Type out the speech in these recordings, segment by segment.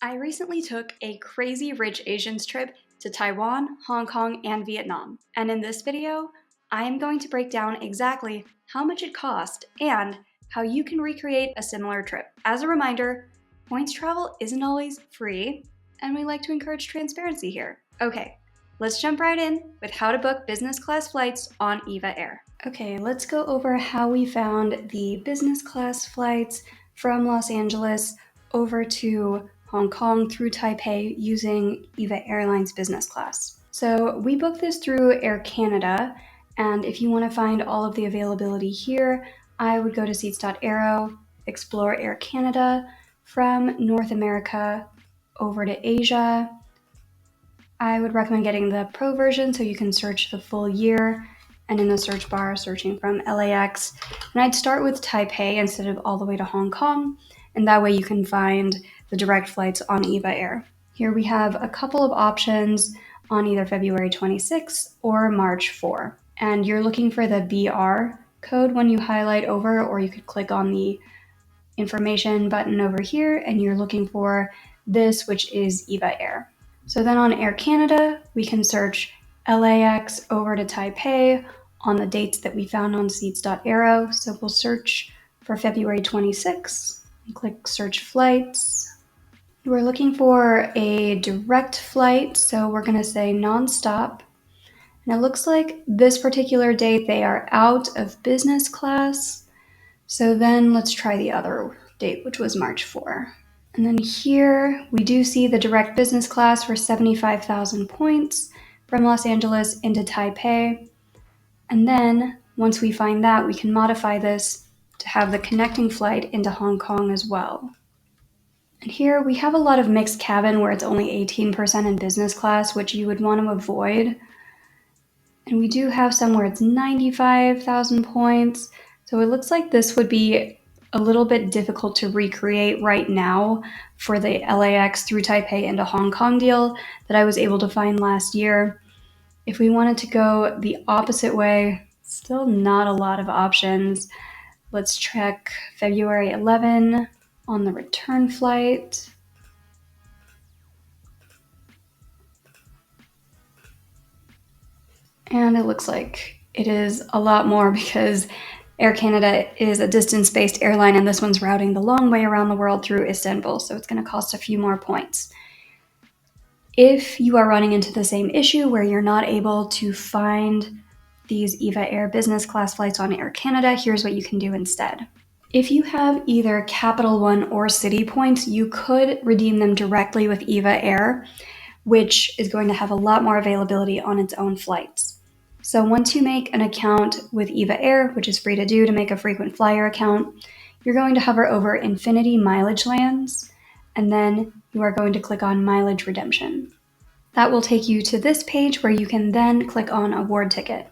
I recently took a crazy rich Asians trip to Taiwan, Hong Kong, and Vietnam. And in this video, I am going to break down exactly how much it cost and how you can recreate a similar trip. As a reminder, points travel isn't always free, and we like to encourage transparency here. Okay, let's jump right in with how to book business class flights on EVA Air. Okay, let's go over how we found the business class flights from Los Angeles over to Hong Kong through Taipei using EVA Airlines business class. So we booked this through Air Canada, and if you want to find all of the availability here, I would go to seats.aero, explore Air Canada from North America over to Asia. I would recommend getting the Pro version so you can search the full year, and in the search bar, searching from LAX. And I'd start with Taipei instead of all the way to Hong Kong, and that way you can find the direct flights on EVA Air. Here we have a couple of options on either February 26 or March 4. And you're looking for the BR code when you highlight over, or you could click on the information button over here, and you're looking for this, which is EVA Air. So then on Air Canada, we can search LAX over to Taipei on the dates that we found on seats.aero. So we'll search for February 26 and click search flights. We're looking for a direct flight, so we're going to say nonstop. And it looks like this particular date they are out of business class. So then let's try the other date, which was March 4. And then here we do see the direct business class for 75,000 points from Los Angeles into Taipei. And then once we find that, we can modify this to have the connecting flight into Hong Kong as well. And here we have a lot of mixed cabin where it's only 18% in business class, which you would want to avoid. And we do have some where it's 95,000 points. So it looks like this would be a little bit difficult to recreate right now for the LAX through Taipei into Hong Kong deal that I was able to find last year. If we wanted to go the opposite way, still not a lot of options. Let's check February 11 on the return flight. And it looks like it is a lot more because Air Canada is a distance-based airline, and this one's routing the long way around the world through Istanbul, so it's going to cost a few more points. If you are running into the same issue where you're not able to find these EVA Air business class flights on Air Canada, here's what you can do instead. If you have either Capital One or City points, you could redeem them directly with EVA Air, which is going to have a lot more availability on its own flights. So once you make an account with EVA Air, which is free to do to make a frequent flyer account, you're going to hover over Infinity Mileage Lands, and then you are going to click on Mileage Redemption. That will take you to this page where you can then click on Award Ticket.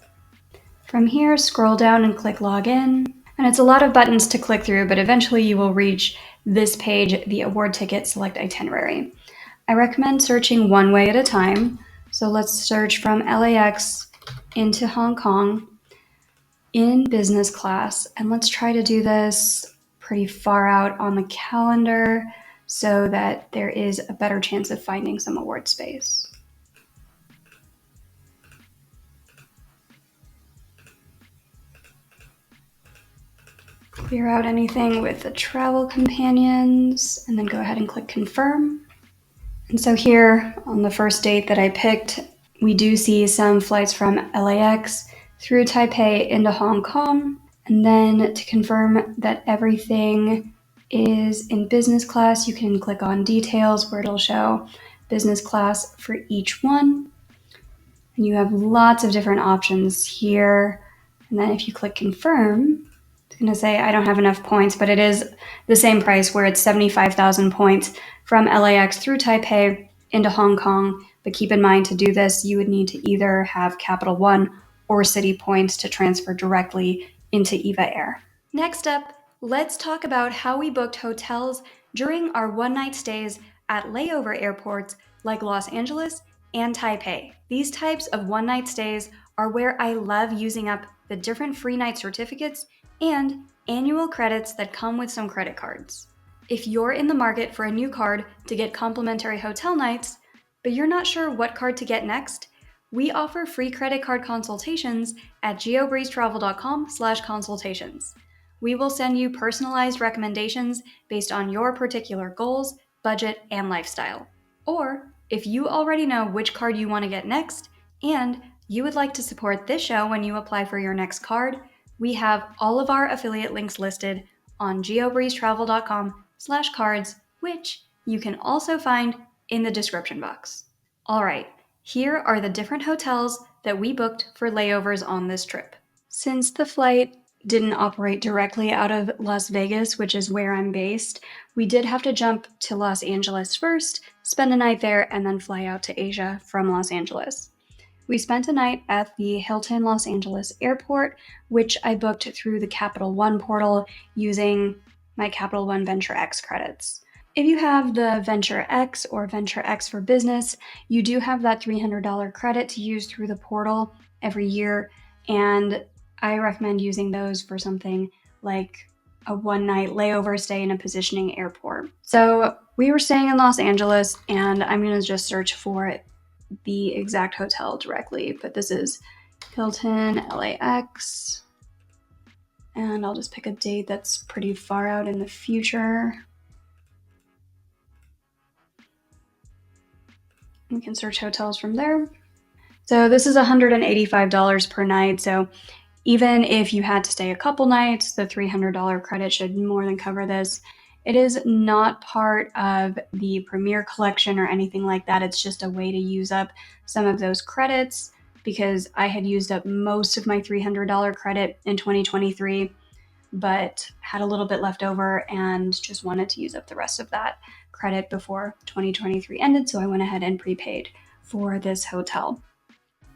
From here, scroll down and click Login. And it's a lot of buttons to click through, but eventually you will reach this page, the Award Ticket Select Itinerary. I recommend searching one way at a time. So let's search from LAX into Hong Kong in business class, and let's try to do this pretty far out on the calendar so that there is a better chance of finding some award space. Clear out anything with the travel companions, and then go ahead and click confirm. And so here on the first date that I picked, we do see some flights from LAX through Taipei into Hong Kong. And then to confirm that everything is in business class, you can click on details where it'll show business class for each one. And you have lots of different options here. And then if you click confirm, it's going to say I don't have enough points, but it is the same price where it's 75,000 points from LAX through Taipei into Hong Kong. But keep in mind, to do this, you would need to either have Capital One or City points to transfer directly into EVA Air. Next up, let's talk about how we booked hotels during our one-night stays at layover airports like Los Angeles and Taipei. These types of one-night stays are where I love using up the different free night certificates and annual credits that come with some credit cards. If you're in the market for a new card to get complimentary hotel nights, but you're not sure what card to get next, we offer free credit card consultations at geobreezetravel.com/consultations. We will send you personalized recommendations based on your particular goals, budget, and lifestyle. Or, if you already know which card you want to get next, and you would like to support this show when you apply for your next card, we have all of our affiliate links listed on geobreezetravel.com/cards, which you can also find in the description box. All right, here are the different hotels that we booked for layovers on this trip. Since the flight didn't operate directly out of Las Vegas, which is where I'm based, we did have to jump to Los Angeles first, spend a night there, and then fly out to Asia from Los Angeles. We spent a night at the Hilton Los Angeles airport, which I booked through the Capital One portal using my Capital One Venture X credits. If you have the Venture X or Venture X for Business, you do have that $300 credit to use through the portal every year, and I recommend using those for something like a one-night layover stay in a positioning airport. So we were staying in Los Angeles, and I'm going to just search for the exact hotel directly, but this is Hilton LAX, and I'll just pick a date that's pretty far out in the future. We can search hotels from there. So this is $185 per night, so even if you had to stay a couple nights, the $300 credit should more than cover this. It is not part of the Premier collection or anything like that. It's just a way to use up some of those credits because I had used up most of my $300 credit in 2023, but had a little bit left over and just wanted to use up the rest of that credit before 2023 ended, so I went ahead and prepaid for this hotel.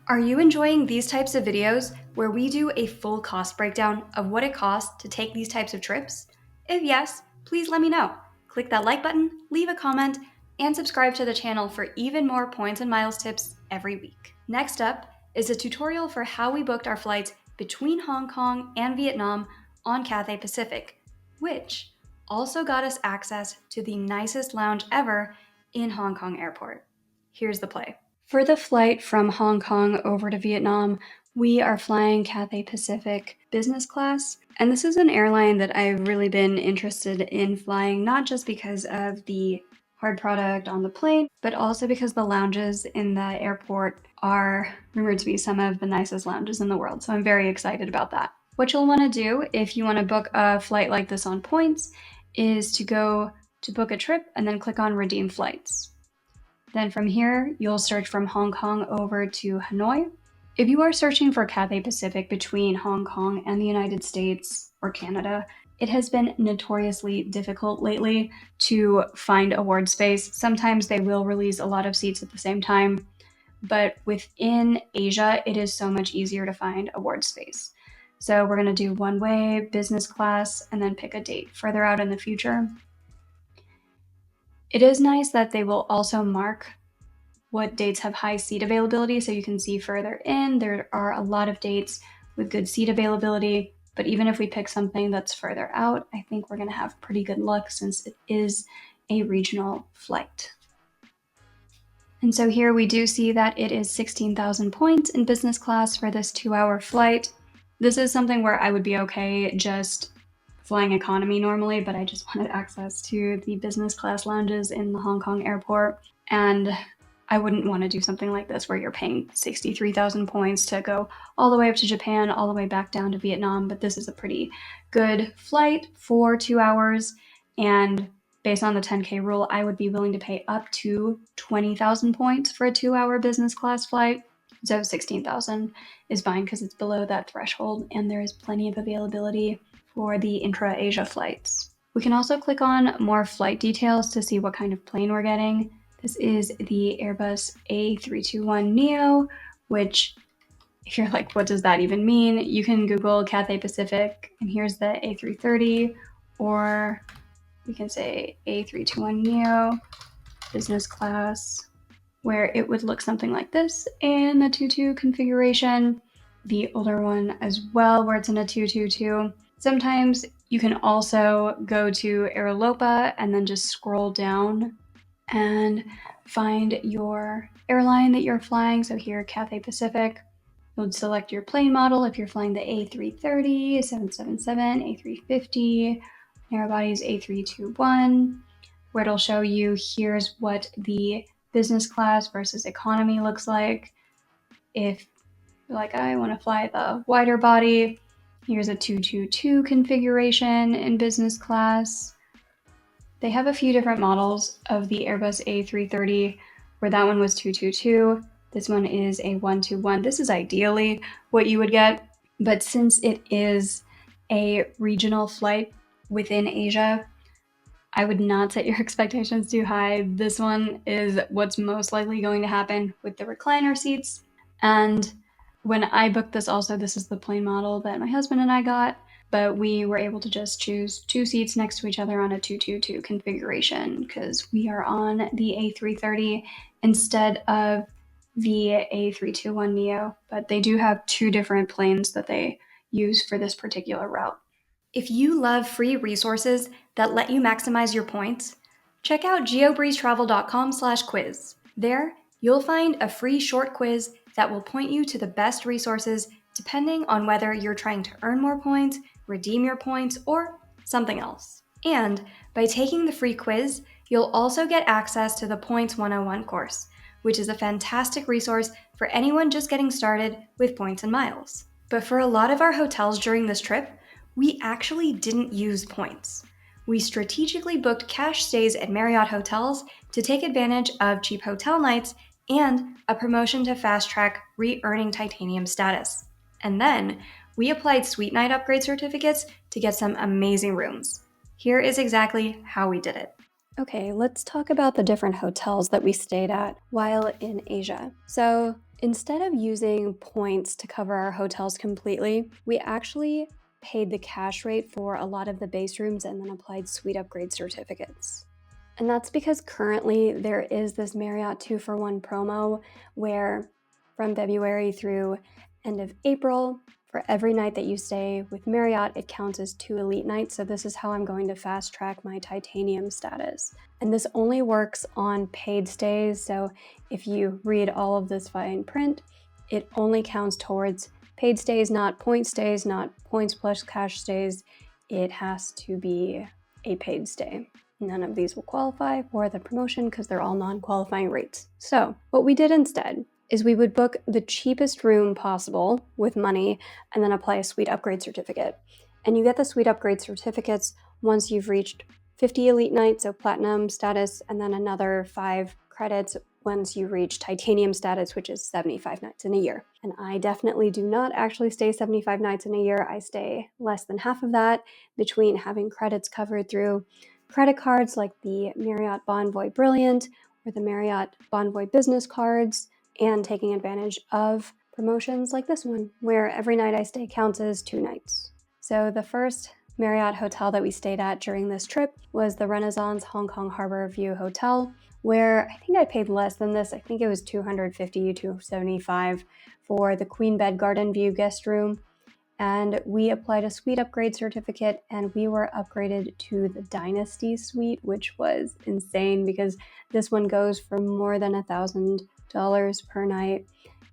Are you enjoying these types of videos where we do a full cost breakdown of what it costs to take these types of trips? If yes, please let me know. Click that like button, leave a comment, and subscribe to the channel for even more points and miles tips every week. Next up is a tutorial for how we booked our flights between Hong Kong and Vietnam on Cathay Pacific, which also got us access to the nicest lounge ever in Hong Kong Airport. Here's the play. For the flight from Hong Kong over to Vietnam, we are flying Cathay Pacific business class. And this is an airline that I've really been interested in flying, not just because of the hard product on the plane, but also because the lounges in the airport are rumored to be some of the nicest lounges in the world. So I'm very excited about that. What you'll want to do if you want to book a flight like this on points is to go to book a trip and then click on redeem flights. Then from here, you'll search from Hong Kong over to Hanoi. If you are searching for Cathay Pacific between Hong Kong and the United States or Canada, it has been notoriously difficult lately to find award space. Sometimes they will release a lot of seats at the same time, but within Asia, it is so much easier to find award space. So we're going to do one-way, business class, and then pick a date further out in the future. It is nice that they will also mark what dates have high seat availability so you can see further in. There are a lot of dates with good seat availability, but even if we pick something that's further out, I think we're going to have pretty good luck since it is a regional flight. And so here we do see that it is 16,000 points in business class for this 2-hour flight. This is something where I would be okay just flying economy normally, but I just wanted access to the business class lounges in the Hong Kong airport. And I wouldn't want to do something like this where you're paying 63,000 points to go all the way up to Japan, all the way back down to Vietnam. But this is a pretty good flight for 2 hours. And based on the 10K rule, I would be willing to pay up to 20,000 points for a 2-hour business class flight. So 16,000 is fine because it's below that threshold and there is plenty of availability for the intra-Asia flights. We can also click on more flight details to see what kind of plane we're getting. This is the Airbus A321neo, which if you're like, what does that even mean? You can Google Cathay Pacific and here's the A330, or we can say A321neo business class, where it would look something like this in the 2-2 configuration. The older one as well, where it's in a 2-2-2. Sometimes You can also go to Aerolopa and then just scroll down and find your airline that you're flying. So here, Cathay Pacific. You'll select your plane model if you're flying the A330, 777, A350, narrowbodies A321, where it'll show you here's what the business class versus economy looks like. If you're like, I want to fly the wider body, here's a 222 configuration in business class. They have a few different models of the Airbus A330, where that one was 222. This one is a 121. This is ideally what you would get, but since it is a regional flight within Asia, I would not set your expectations too high. This one is what's most likely going to happen with the recliner seats. And when I booked this also, this is the plane model that my husband and I got, but we were able to just choose 2 seats next to each other on a 222 configuration because we are on the A330 instead of the A321neo, but they do have 2 different planes that they use for this particular route. If you love free resources that let you maximize your points, check out geobreezetravel.com/quiz. There, you'll find a free short quiz that will point you to the best resources depending on whether you're trying to earn more points, redeem your points, or something else. And by taking the free quiz, you'll also get access to the Points 101 course, which is a fantastic resource for anyone just getting started with points and miles. But for a lot of our hotels during this trip, we actually didn't use points. We strategically booked cash stays at Marriott hotels to take advantage of cheap hotel nights and a promotion to fast-track re-earning titanium status. And then we applied suite night upgrade certificates to get some amazing rooms. Here is exactly how we did it. Okay, let's talk about the different hotels that we stayed at while in Asia. So instead of using points to cover our hotels completely, we actually paid the cash rate for a lot of the base rooms and then applied suite upgrade certificates. And that's because currently there is this Marriott 2-for-1 promo where from February through end of April, for every night that you stay with Marriott, it counts as 2 elite nights. So this is how I'm going to fast track my titanium status. And this only works on paid stays. So if you read all of this fine print, it only counts towards paid stays, not point stays, not points plus cash stays. It has to be a paid stay. None of these will qualify for the promotion because they're all non-qualifying rates. So what we did instead is we would book the cheapest room possible with money and then apply a suite upgrade certificate. And you get the suite upgrade certificates once you've reached 50 elite nights, so platinum status, and then another 5 credits once you reach titanium status, which is 75 nights in a year. And I definitely do not actually stay 75 nights in a year. I stay less than half of that between having credits covered through credit cards like the Marriott Bonvoy Brilliant or the Marriott Bonvoy Business Cards, and taking advantage of promotions like this one, where every night I stay counts as 2 nights. So the first Marriott hotel that we stayed at during this trip was the Renaissance Hong Kong Harbor View Hotel, where I think I paid less than this. I think it was $250, $275 for the Queen Bed Garden View guest room. And we applied a suite upgrade certificate and we were upgraded to the Dynasty Suite, which was insane because this one goes for more than $1,000 per night.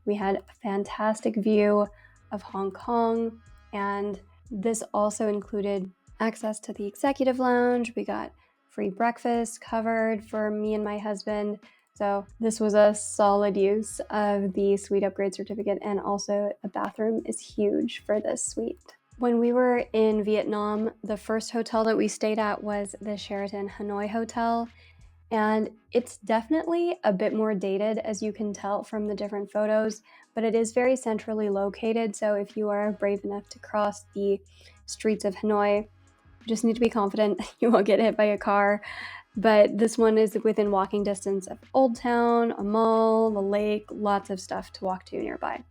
We had a fantastic view of Hong Kong, and this also included access to the executive lounge. We got free breakfast covered for me and my husband. So this was a solid use of the suite upgrade certificate, and also the bathroom is huge for this suite. When we were in Vietnam, the first hotel that we stayed at was the Sheraton Hanoi Hotel, and it's definitely a bit more dated, as you can tell from the different photos, but it is very centrally located. So if you are brave enough to cross the streets of Hanoi, you just need to be confident you won't get hit by a car. But this one is within walking distance of Old Town, a mall, the lake, lots of stuff to walk to nearby.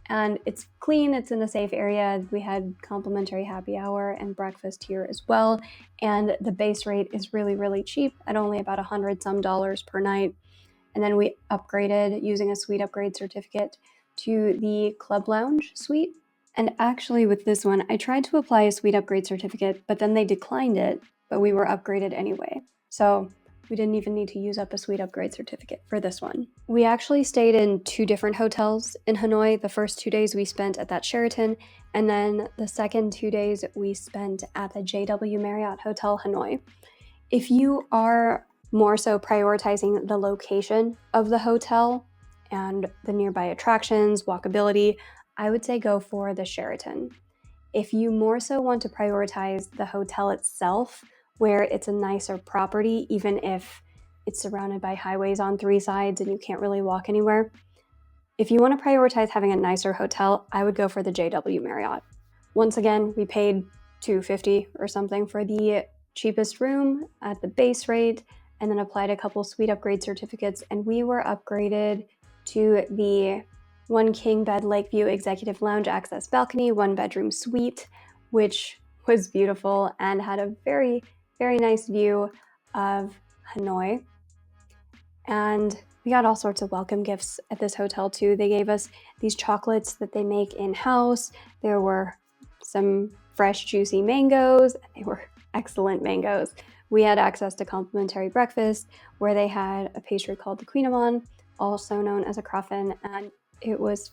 And it's clean, it's in a safe area. We had complimentary happy hour and breakfast here as well. And the base rate is really, really cheap at only about $100 some per night. And then we upgraded using a suite upgrade certificate to the Club Lounge suite. And actually with this one, I tried to apply a suite upgrade certificate, but then they declined it, but we were upgraded anyway. So we didn't even need to use up a suite upgrade certificate for this one. We actually stayed in 2 different hotels in Hanoi. The first 2 days we spent at that Sheraton, and then the second 2 days we spent at the JW Marriott Hotel Hanoi. If you are more so prioritizing the location of the hotel and the nearby attractions, walkability, I would say go for the Sheraton. If you more so want to prioritize the hotel itself, where it's a nicer property, even if it's surrounded by highways on 3 sides and you can't really walk anywhere, if you want to prioritize having a nicer hotel, I would go for the JW Marriott. Once again, we paid $250 or something for the cheapest room at the base rate, and then applied a couple suite upgrade certificates, and we were upgraded to the 1 king bed Lakeview executive lounge access balcony, 1 bedroom suite, which was beautiful and had a very, very nice view of Hanoi. And we got all sorts of welcome gifts at this hotel too. They gave us these chocolates that they make in-house. There were some fresh, juicy mangoes, and they were excellent mangoes. We had access to complimentary breakfast where they had a pastry called the Queen Amman, also known as a croffin, and it was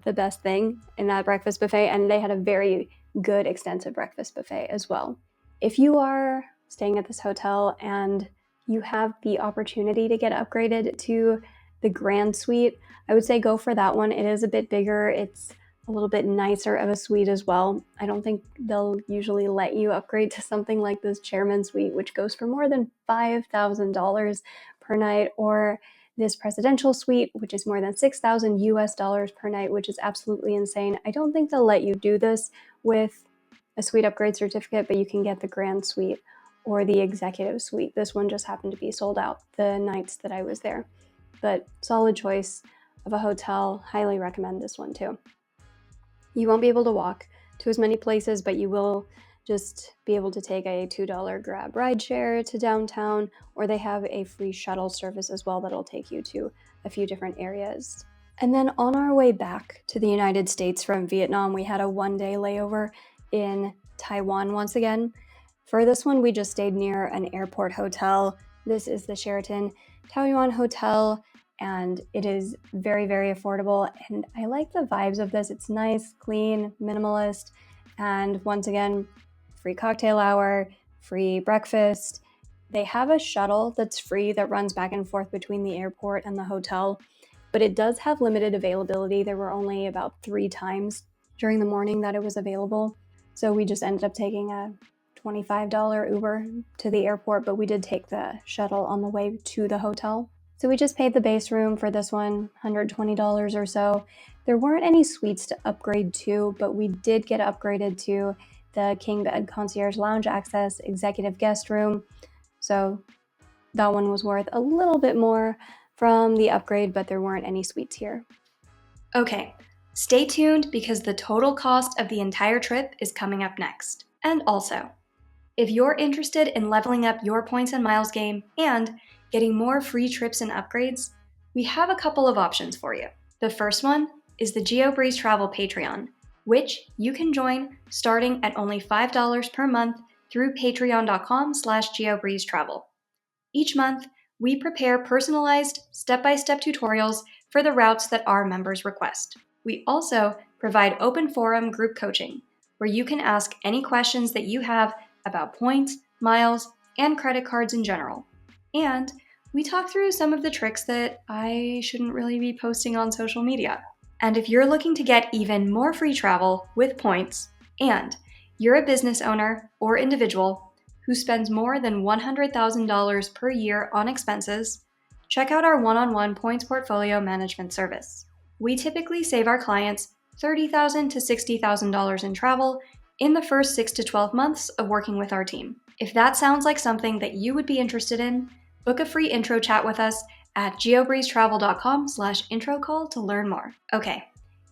the best thing in that breakfast buffet, and they had a very good extensive breakfast buffet as well. If you are staying at this hotel and you have the opportunity to get upgraded to the Grand Suite, I would say go for that one. It is a bit bigger. It's a little bit nicer of a suite as well. I don't think they'll usually let you upgrade to something like this Chairman Suite, which goes for more than $5,000 per night, or this Presidential Suite, which is more than $6,000 US per night, which is absolutely insane. I don't think they'll let you do this with a suite upgrade certificate, but you can get the Grand Suite or the Executive Suite. This one just happened to be sold out the nights that I was there. But solid choice of a hotel. Highly recommend this one too. You won't be able to walk to as many places, but you will just be able to take a $2 Grab rideshare to downtown, or they have a free shuttle service as well that'll take you to a few different areas. And then on our way back to the United States from Vietnam, we had a 1-day layover in Taiwan once again. For this one, we just stayed near an airport hotel. This is the Sheraton Taoyuan Hotel, and it is very, very affordable. And I like the vibes of this. It's nice, clean, minimalist, and once again, free cocktail hour, free breakfast. They have a shuttle that's free that runs back and forth between the airport and the hotel, but it does have limited availability. There were only about 3 times during the morning that it was available. So we just ended up taking a $25 Uber to the airport, but we did take the shuttle on the way to the hotel. So we just paid the base room for this one, $120 or so. There weren't any suites to upgrade to, but we did get upgraded to the King Bed Concierge Lounge Access Executive Guest Room. So that one was worth a little bit more from the upgrade, but there weren't any suites here. Okay, stay tuned because the total cost of the entire trip is coming up next. And also, if you're interested in leveling up your points and miles game and getting more free trips and upgrades, we have a couple of options for you. The first one is the GeoBreeze Travel Patreon, which you can join starting at only $5 per month through patreon.com/geobreezetravel. Each month, we prepare personalized step-by-step tutorials for the routes that our members request. We also provide open forum group coaching, where you can ask any questions that you have about points, miles, and credit cards in general. And we talk through some of the tricks that I shouldn't really be posting on social media. And if you're looking to get even more free travel with points, and you're a business owner or individual who spends more than $100,000 per year on expenses, check out our one-on-one points portfolio management service. We typically save our clients $30,000 to $60,000 in travel in the first 6 to 12 months of working with our team. If that sounds like something that you would be interested in, book a free intro chat with us at geobreezetravel.com/intro call to learn more. Okay,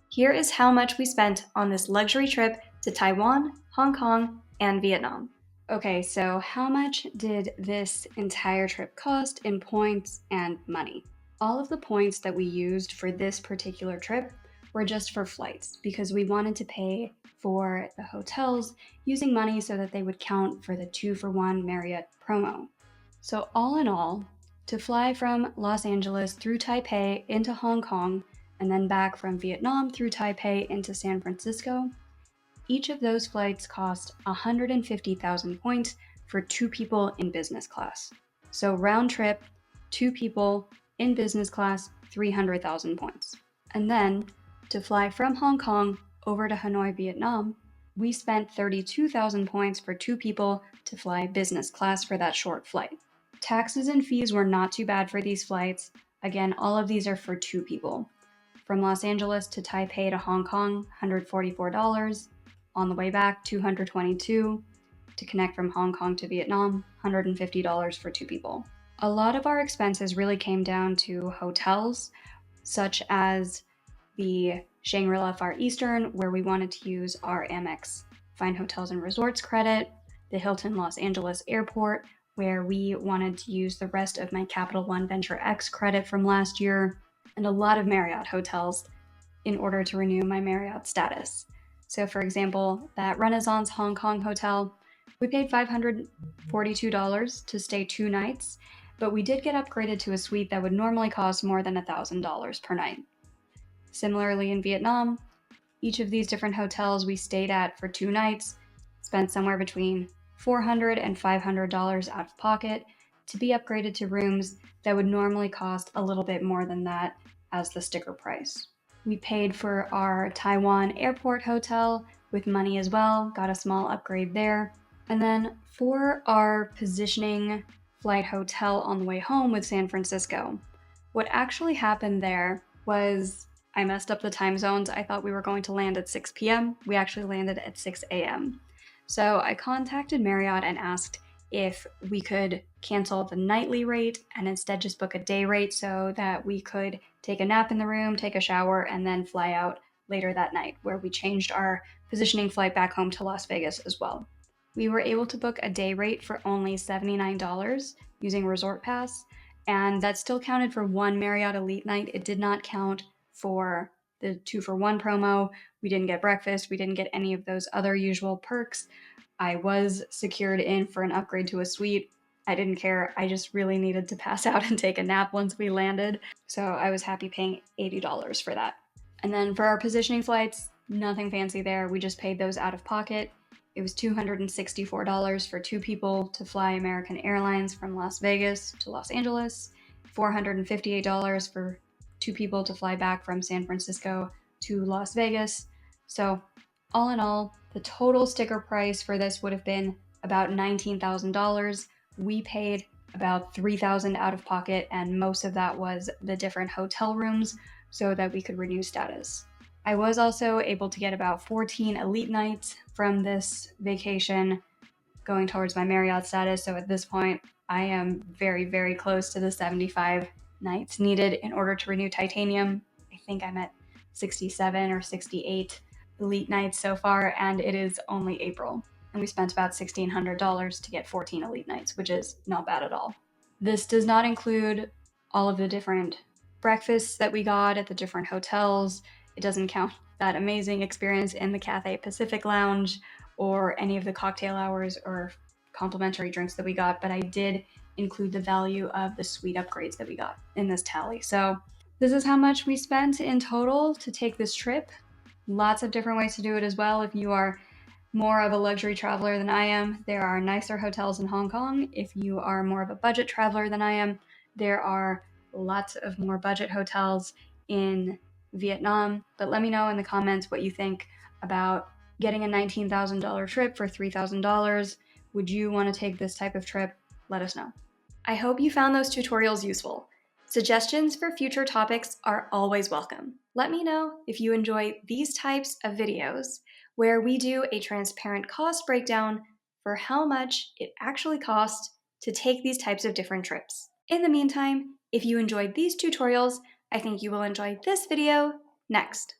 here is how much we spent on this luxury trip to Taiwan, Hong Kong, and Vietnam. Okay, so how much did this entire trip cost in points and money? All of the points that we used for this particular trip were just for flights because we wanted to pay for the hotels using money so that they would count for the 2-for-1 Marriott promo. So all in all, to fly from Los Angeles through Taipei into Hong Kong and then back from Vietnam through Taipei into San Francisco, each of those flights cost 150,000 points for 2 people in business class. So round trip, 2 people in business class, 300,000 points. And then to fly from Hong Kong over to Hanoi, Vietnam, we spent 32,000 points for 2 people to fly business class for that short flight. Taxes and fees were not too bad for these flights. Again, all of these are for 2 people. From Los Angeles to Taipei to Hong Kong, $144. On the way back, $222. To connect from Hong Kong to Vietnam, $150 for 2 people. A lot of our expenses really came down to hotels, such as the Shangri-La Far Eastern, where we wanted to use our Amex Fine Hotels and Resorts credit, the Hilton Los Angeles Airport, where we wanted to use the rest of my Capital One Venture X credit from last year, and a lot of Marriott hotels in order to renew my Marriott status. So for example, that Renaissance Hong Kong hotel, we paid $542 to stay 2 nights, but we did get upgraded to a suite that would normally cost more than $1,000 per night. Similarly in Vietnam, each of these different hotels we stayed at for 2 nights spent somewhere between $400 and $500 out of pocket to be upgraded to rooms that would normally cost a little bit more than that as the sticker price. We paid for our Taiwan airport hotel with money as well, got a small upgrade there. And then for our positioning flight hotel on the way home with San Francisco, what actually happened there was I messed up the time zones. I thought we were going to land at 6 p.m. We actually landed at 6 a.m. So I contacted Marriott and asked if we could cancel the nightly rate and instead just book a day rate so that we could take a nap in the room, take a shower, and then fly out later that night, where we changed our positioning flight back home to Las Vegas as well. We were able to book a day rate for only $79 using Resort Pass, and that still counted for 1 Marriott Elite night. It did not count for the 2-for-1 promo. We didn't get breakfast. We didn't get any of those other usual perks. I was secured in for an upgrade to a suite. I didn't care. I just really needed to pass out and take a nap once we landed. So I was happy paying $80 for that. And then for our positioning flights, nothing fancy there. We just paid those out of pocket. It was $264 for 2 people to fly American Airlines from Las Vegas to Los Angeles, $458 for 2 people to fly back from San Francisco to Las Vegas. So all in all, the total sticker price for this would have been about $19,000. We paid about $3,000 out of pocket, and most of that was the different hotel rooms so that we could renew status. I was also able to get about 14 elite nights from this vacation going towards my Marriott status. So at this point, I am very, very close to the 75 nights needed in order to renew titanium. I think I'm at 67 or 68 elite nights so far, and it is only April. And we spent about $1,600 to get 14 elite nights, which is not bad at all. This does not include all of the different breakfasts that we got at the different hotels. It doesn't count that amazing experience in the Cathay Pacific Lounge or any of the cocktail hours or complimentary drinks that we got, but I did include the value of the suite upgrades that we got in this tally. So this is how much we spent in total to take this trip. Lots of different ways to do it as well. If you are more of a luxury traveler than I am, there are nicer hotels in Hong Kong. If you are more of a budget traveler than I am, there are lots of more budget hotels in Vietnam. But let me know in the comments what you think about getting a $19,000 trip for $3,000. Would you want to take this type of trip? Let us know. I hope you found those tutorials useful. Suggestions for future topics are always welcome. Let me know if you enjoy these types of videos where we do a transparent cost breakdown for how much it actually costs to take these types of different trips. In the meantime, if you enjoyed these tutorials, I think you will enjoy this video next.